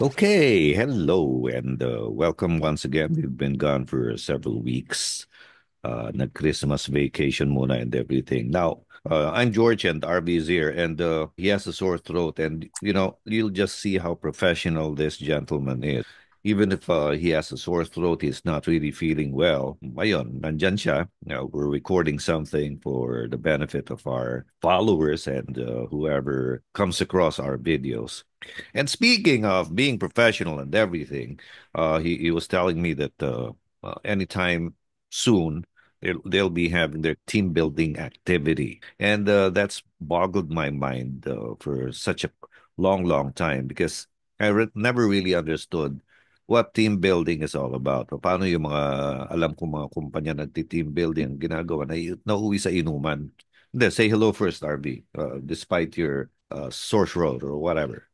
Okay, hello and welcome once again. We've been gone for several weeks. Nag-Christmas vacation muna and everything. Now, I'm George and RB is here and he has a sore throat and you'll just see how professional this gentleman is. Even if he has a sore throat, he's not really feeling well. Ayun, nandyan siya. Now, we're recording something for the benefit of our followers and whoever comes across our videos. And speaking of being professional and everything, he was telling me that anytime soon they'll be having their team building activity, and that's boggled my mind for such a long time because never really understood what team building is all about. Paano yung mga alam ko mga kumpanya nagti-team building ginagawa na nauwi sa inuman. Hindi, say hello first, RB, despite your sore throat or whatever.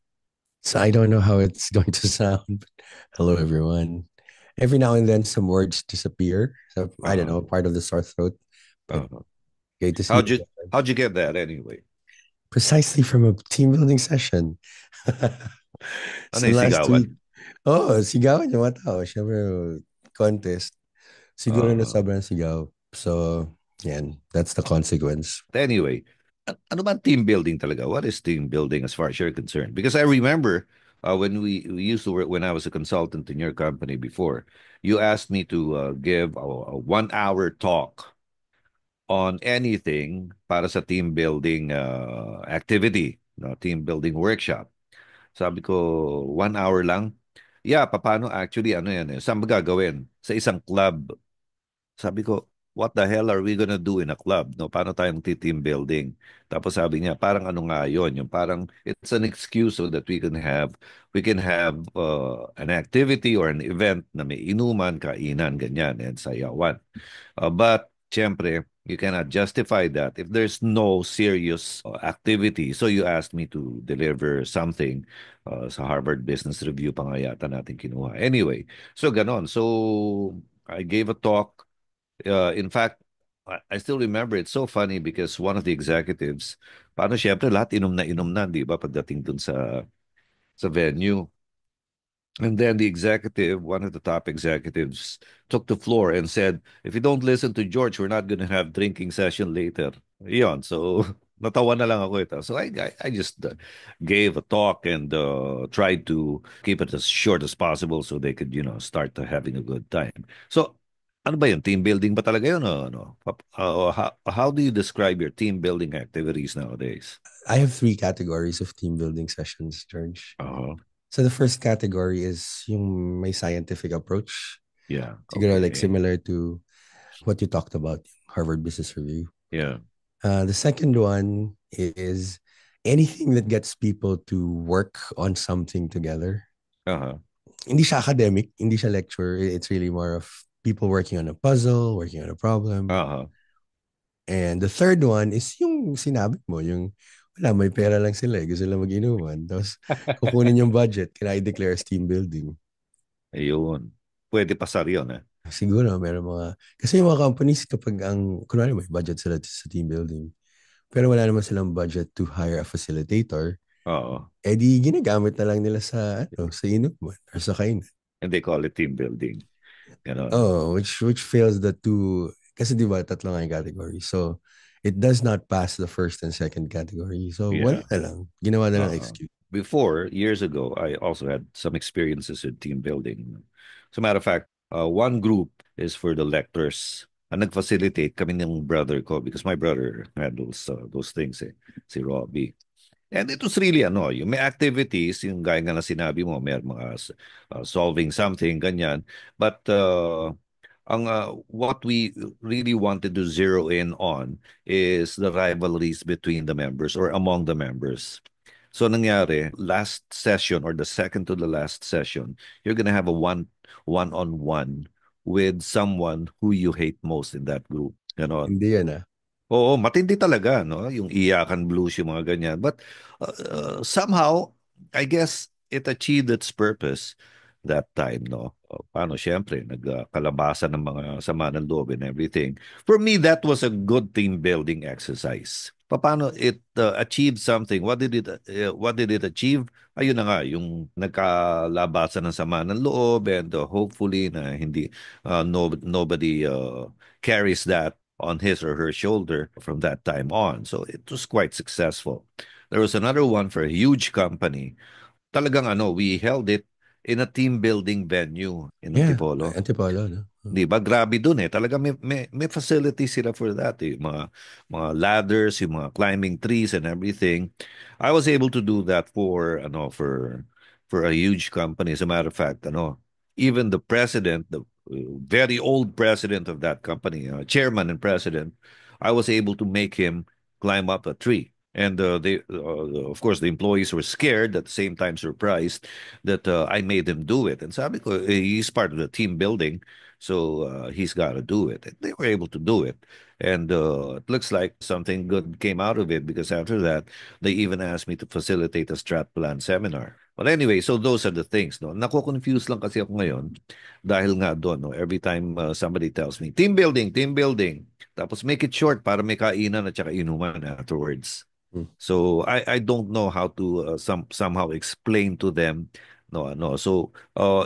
So I don't know how it's going to sound, but hello everyone. Every now and then some words disappear. So I don't Uh-huh. know, part of the sore throat, but Uh-huh. great to see How'd you you again. how'd you get that anyway? Precisely from a team building session. Ano So yung last sigawan? week, sigawan yung mga tao. Siyempre, contest. Siguro na Uh, sobrang sigaw. So, yan, that's the consequence. anyway, ano ba team building talaga? What is team building as far as you're concerned? Because I remember when we used to work when I was a consultant in your company before, you asked me to give a 1 hour talk on anything para sa team building activity, no, team building workshop. Sabi ko, 1 hour lang? Yeah, paano actually, ano yan eh, saan ba gagawin? Sa isang club. Sabi ko, what the hell are we gonna do in a club? No, paano tayong team building? Tapos sabi niya, parang ano nga yon, yung parang it's an excuse so that we can have an activity or an event na may inuman, kainan, ganyan, and sayawan. But syempre, you cannot justify that if there's no serious activity. So you asked me to deliver something sa Harvard Business Review pa nga yata natin kinuha. Anyway, so ganon. So I gave a talk. In fact, I still remember it's so funny because one of the executives, paano syempre lahat inom na, di ba, pagdating dun sa venue. And then the executive, one of the top executives, took the floor and said, if you don't listen to George, we're not going to have drinking session later. Yon. So, natawa na lang ako ito. So, I just gave a talk and tried to keep it as short as possible so they could, start having a good time. So, ano ba yun? Team building ba talaga yun? O, ano? How do you describe your team building activities nowadays? I have three categories of team building sessions, George. Uh-huh. So the first category is yung may scientific approach. Yeah. Siguro like Okay. similar to what you talked about, Harvard Business Review. Yeah. The second one is anything that gets people to work on something together. Uh-huh. Hindi siya academic, hindi siya lecture. It's really more of people working on a puzzle, working on a problem. Uh-huh. And the third one is yung sinabi mo, yung wala, may pera lang sila eh. Gusto lang mag-inuman. Tapos kukunin yung budget. Can I declare as team building? Ayun. Pwede pasar yun, eh. Siguro, meron mga... Kasi yung mga companies, kapag kunwari may budget sila sa team building, pero wala naman silang budget to hire a facilitator, Oo. edi ginagamit na lang nila sa inuman or sa kainan. And they call it team building. Ganon. Oh, which fails the two, kasi di ba, tatlo nga yung category. So, it does not pass the first and second category. So, wala Yeah. na lang. Ginawa na lang Uh, excuse. Before, years ago, I also had some experiences with team building. As a matter of fact, one group is for the lectors. Ang nag-facilitate kami ng brother ko because my brother had those things eh, si Robbie. And it was really yung may activities, yung gaya nga na sinabi mo, may mga solving something, ganyan. But what we really wanted to zero in on is the rivalries between the members or among the members. So nangyari, last session or the second to the last session, you're gonna have a one-on-one with someone who you hate most in that group. Ganon. Hindi yan ah. Oo, matindi talaga, no? Yung iyakan blues, yung mga ganyan. But somehow, I guess it achieved its purpose that time, no? paano siyempre, nagkalabasan ng mga sama ng loob and everything. For me, that was a good team building exercise. Paano it achieved something? What did it achieve? Ayun na nga, yung nagkalabasan ng sama ng loob and hopefully na hindi nobody carries that on his or her shoulder from that time on. So it was quite successful. There was another one for a huge company. Talagang we held it in a team building venue in Yeah, Antipolo. Antipolo, no? 'Di ba? Grabe dun eh. Talaga may facility sila for that eh. Mga ladders, yung mga climbing trees and everything. I was able to do that for a huge company. As a matter of fact, even the president, the very old president of that company, chairman and president, I was able to make him climb up a tree. And of course, the employees were scared, at the same time surprised that I made them do it. And sabi ko, he's part of the team building. So he's got to do it. And they were able to do it. And it looks like something good came out of it because after that, they even asked me to facilitate a strat plan seminar. But anyway, so those are the things. No? Nako-confuse lang kasi ako ngayon dahil nga doon. No? Every time somebody tells me, team building, team building. Tapos make it short para may kainan at saka inuman afterwards. Mm. So I don't know how to somehow explain to them. No, no. So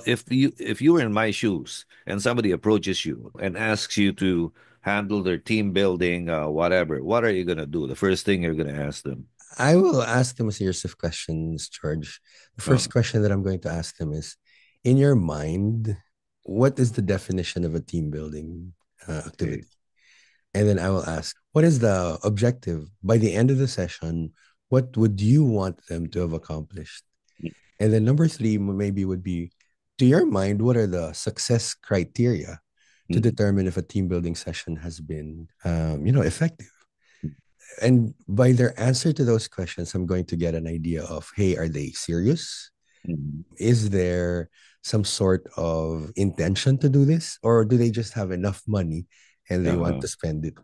if you were in my shoes and somebody approaches you and asks you to handle their team building, whatever, what are you gonna do? The first thing you're gonna ask them. I will ask them a series of questions, George. The Uh, first question that I'm going to ask them is, in your mind, what is the definition of a team building okay. activity? And then I will ask, what is the objective? By the end of the session, what would you want them to have accomplished? And then number three maybe would be, to your mind, what are the success criteria to Mm, determine if a team building session has been, effective? And by their answer to those questions, I'm going to get an idea of, hey, are they serious? mm, Is there some sort of intention to do this? Or do they just have enough money and they want uh, to spend it?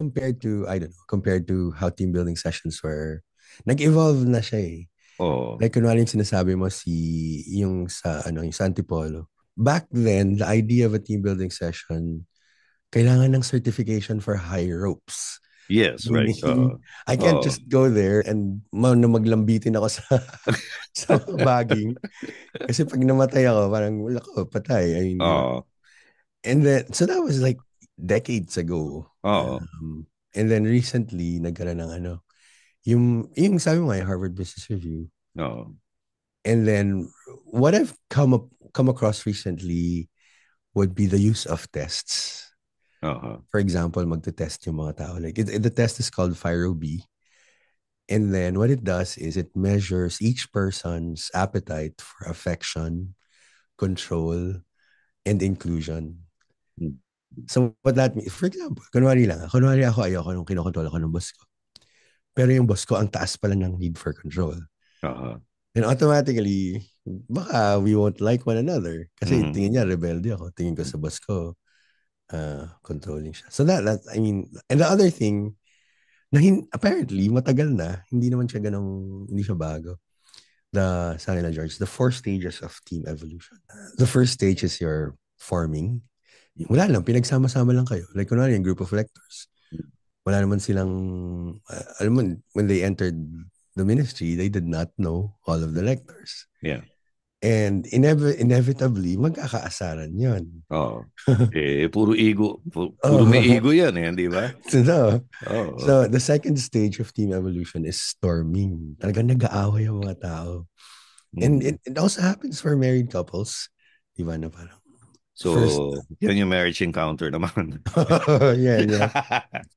Compared to, I don't know, compared to how team building sessions were, nag-evolve na siya eh. oh, Like kunwari yung sinasabi mo yung sa Antipolo. Back then, the idea of a team building session, kailangan ng certification for high ropes. yes, right. Meaning, I can't Oh, just go there and maglambitin ako sa sa mga bagging. Kasi pag namatay ako, parang wala ko, patay. I mean, di ba? oh, And then, so that was like decades ago. oh, And then recently, nagkaroon ng yung sabi mo nga, yung Harvard Business Review. oh, And then, what I've come across recently would be the use of tests. uh, For example, magte-test yung mga tao. Like, the test is called FIRO-B. And then what it does is it measures each person's appetite for affection, control, and inclusion. mm, So what that means, for example, kunwari ako ayoko nung kinokontrol ako ng boss ko. Pero yung boss ko, ang taas pala ng need for control. uh, And automatically, baka we won't like one another. Kasi mm, tingin niya, rebelde ako. Tingin ko sa boss ko, controlling siya. So I mean, and the other thing, apparently, matagal na, hindi siya bago. Sa nila, George, the four stages of team evolution. The first stage is your forming. Wala lang, pinagsama-sama lang kayo. Like, kunwari, yung group of lectors. Wala naman silang, alam mo, when they entered the ministry, they did not know all of the lectors. yeah. And inevitably, magkakaasaran yun. Oh. Puro ego, puro may Oh, ego yan eh, di ba? so, Oh. so the second stage of team evolution is storming. Talagang nag-aaway ang mga tao. And Mm. it also happens for married couples. Di ba na parang first, So, yan yung marriage encounter naman. yeah, yeah.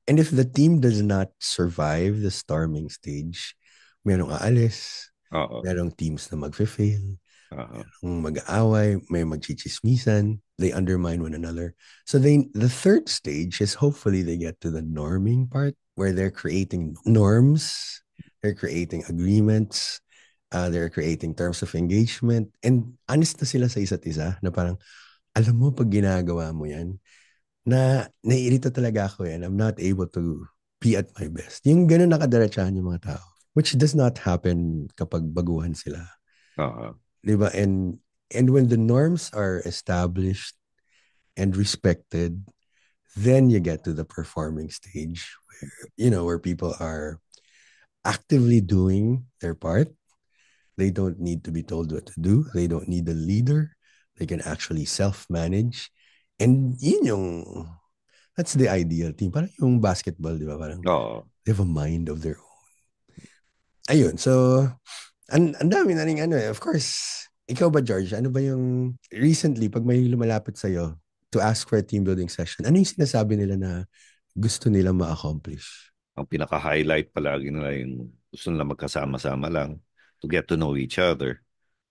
And if the team does not survive the storming stage, merong aalis, Oo. merong teams na magfe-fail, Oo. mag-aaway, may magchichismisan, they undermine one another. So the third stage is hopefully they get to the norming part where they're creating norms, they're creating agreements, they're creating terms of engagement, and honest na sila sa isa't isa na parang, alam mo, pag ginagawa mo yan, naiirita talaga ako yan. I'm not able to be at my best. Yung ganun nakadiretsahan yung mga tao. Which does not happen kapag baguhan sila. Oo. Di ba? And And when the norms are established and respected, then you get to the performing stage where people are actively doing their part. They don't need to be told what to do. They don't need a leader. They can actually self-manage. And that's the ideal team. Parang yung basketball, di ba? Parang Oo. they have a mind of their own. Ayun, so, ang dami na rin Of course, ikaw ba, George? Ano ba yung, recently, pag may lumalapit sa'yo to ask for a team building session, ano yung sinasabi nila na gusto nila ma-accomplish? Ang pinaka-highlight palagi nila yung gusto nila magkasama-sama lang to get to know each other.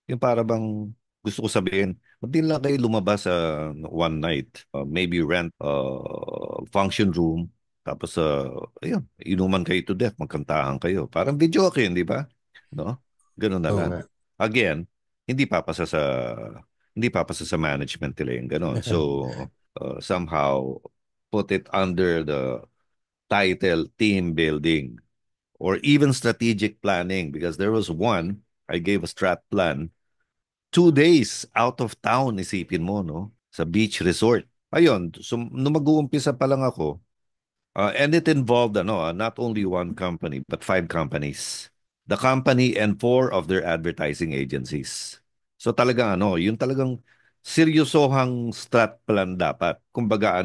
Yung para bang gusto ko sabihin, ba't di lang kayo lumabas sa one night? Maybe rent function room. Tapos, ayun, inuman kayo to death, magkantahan kayo. Parang video okay, di ba? No? Ganun na Oo lang. nga. Again, hindi papasa sa hindi papasa sa management nila yung ganun. So, somehow put it under the title team building or even strategic planning because there was one, I gave a strat plan 2 days out of town, isipin mo, no? Sa beach resort. Ayun, so, nung mag-uumpisa pa lang ako, and it involved not only one company, but 5 companies. The company and 4 of their advertising agencies. So talagang yung talagang seryosohang strat plan dapat. Kumbaga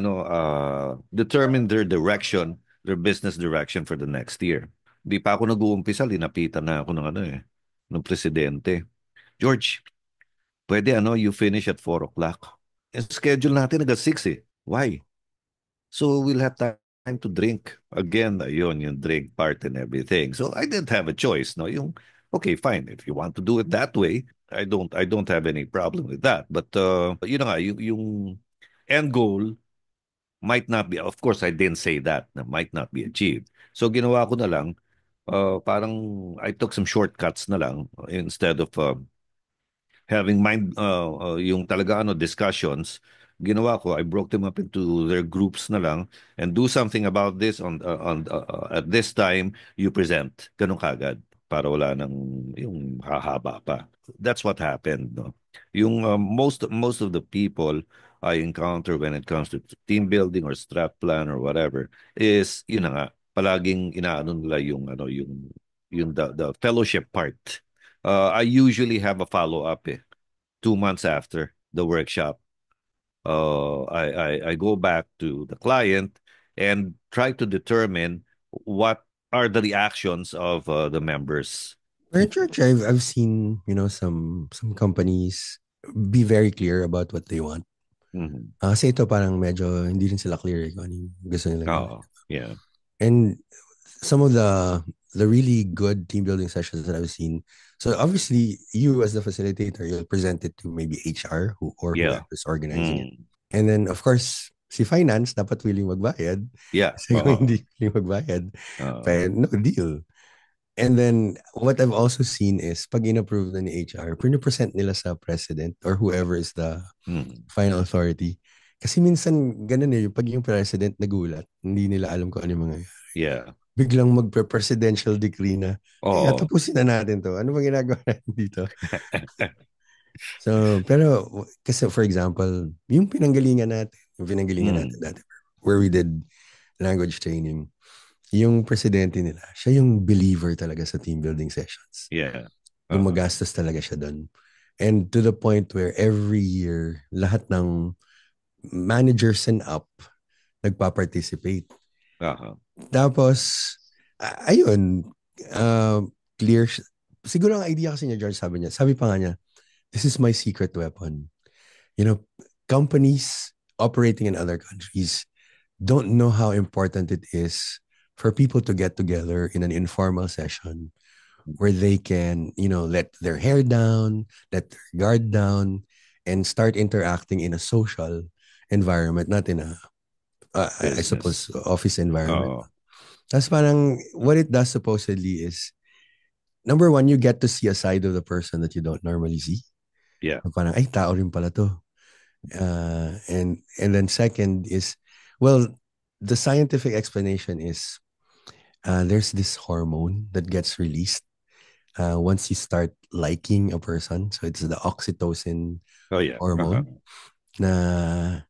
determine their direction, their business direction for the next year. Di pa ako nag-uumpisa, linapitan na ako ng ng presidente. George, pwede you finish at 4 o'clock. Yung schedule natin hanggang 6 eh. Why? So we'll have time to drink. Again, yun, yung drink part and everything. So I didn't have a choice, no? Okay, fine. If you want to do it that way, I don't have any problem with that. But yun na nga, yung end goal might not be, of course, I didn't say that, na might not be achieved. So ginawa ko na lang, parang I took some shortcuts na lang instead of having yung talaga discussions, ginawa ko, I broke them up into their groups na lang and do something about this at this time you present. Ganun kagad para wala nang yung hahaba pa. That's what happened, no. Yung most of the people I encounter when it comes to team building or strat plan or whatever is yun na nga palaging inaano nila yung the fellowship part. I usually have a follow-up 2 months after the workshop. I go back to the client and try to determine what are the reactions of the members. Pero George, I've seen, some companies be very clear about what they want. Mhm. Kasi ito parang medyo hindi rin sila clear kung ano yung gusto nilang gawin. Oh, yeah. And some of the really good team building sessions that I've seen. So obviously, you as the facilitator, you'll present it to maybe HR or Yeah. whoever's organizing it. Mm. And then of course, si finance dapat willing magbayad. Yeah. Kasi kung hindi willing magbayad, pero no deal. And then what I've also seen is pag in-approve na ni HR, present nila sa president or whoever is the Mm. final authority. Kasi minsan ganun yung pag yung president nagulat, hindi nila alam kung ano yung mga Yeah. biglang magpe-presidential decree na, Oh. tapusin na natin to. Ano bang ginagawa natin dito? So, pero, kasi for example, yung pinanggalingan natin Mm. dati, where we did language training, yung presidente nila, siya yung believer talaga sa team building sessions. Yeah. Gumagastos talaga siya doon. And to the point where every year, lahat ng managers and up, nagpa-participate. Tapos, ayun, clear. Siguro ang idea kasi niya, George, sabi pa nga niya, this is my secret weapon. Companies operating in other countries don't know how important it is for people to get together in an informal session where they can, let their hair down, let their guard down, and start interacting in a social environment, not in a, I suppose, office environment. That's parang, what it does supposedly is, number one, you get to see a side of the person that you don't normally see. Yeah. Parang, ay, tao rin pala to. And then second is, well, the scientific explanation is, there's this hormone that gets released once you start liking a person, so it's the oxytocin Oh yeah. hormone na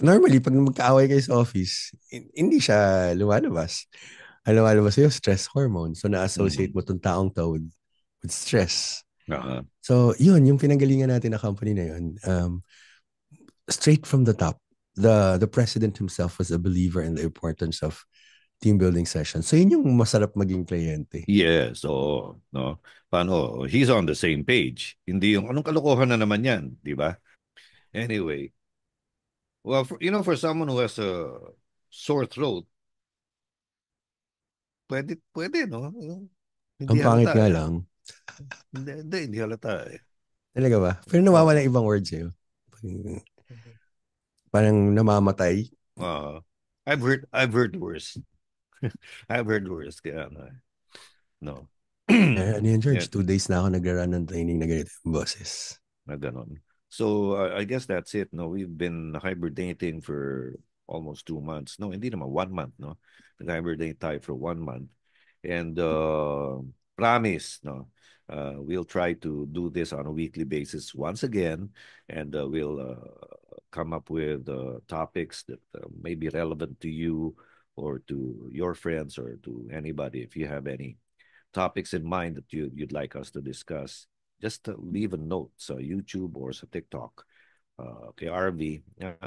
normally pag magkaaway kayo sa office, hindi siya lumalabas. Ang lumalabas yung stress hormone. So na-associate Mhm. mo tong taong to with stress. Uh-huh. So yun, yung pinanggalingan natin na company na yun, straight from the top, the president himself was a believer in the importance of team building sessions. So yun yung masarap maging kliyente. Yes, oo, no. Paano? He's on the same page. Hindi yung anong kalokohan na naman 'yan, 'di ba? Anyway, well, for someone who has a sore throat, pwede, no? Hindi Ang pangit halata nga eh. lang. Hindi halata eh. Talaga ba? Pero nawawala Oo. yung ibang words sa'yo. Parang namamatay. I've heard worse. I've heard worse kaya ano, no. Ano yan, Yeah, George? 2 days na ako nagra-run ng training na ganito yung boses. na ganon. So, I guess that's it, no? We've been hibernating for almost 2 months. No, hindi naman 1 month, no? Nag-hibernate tayo for 1 month. And promise, no? We'll try to do this on a weekly basis once again, and we'll come up with topics that may be relevant to you or to your friends or to anybody. If you have any topics in mind that you'd like us to discuss, just leave a note sa YouTube or sa TikTok. Kay RV.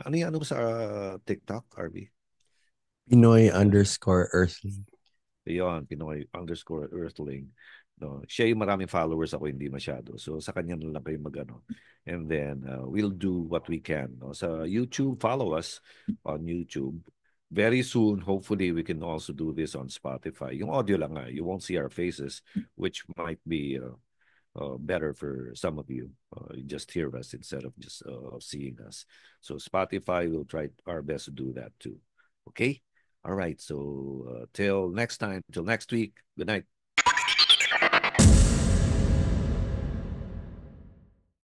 Ano sa TikTok, RV? Pinoy underscore Earthling. Yon, Pinoy_Earthling. No, siya yung maraming followers, ako hindi masyado. So sa kanya na lang kayo magano. And then we'll do what we can. No? Sa YouTube, follow us on YouTube. Very soon, hopefully, we can also do this on Spotify. Yung audio lang nga, you won't see our faces, which might be better for some of you. Just hear us instead of just seeing us. So Spotify, we'll try our best to do that too. Okay? All right. So till next time, till next week. Good night.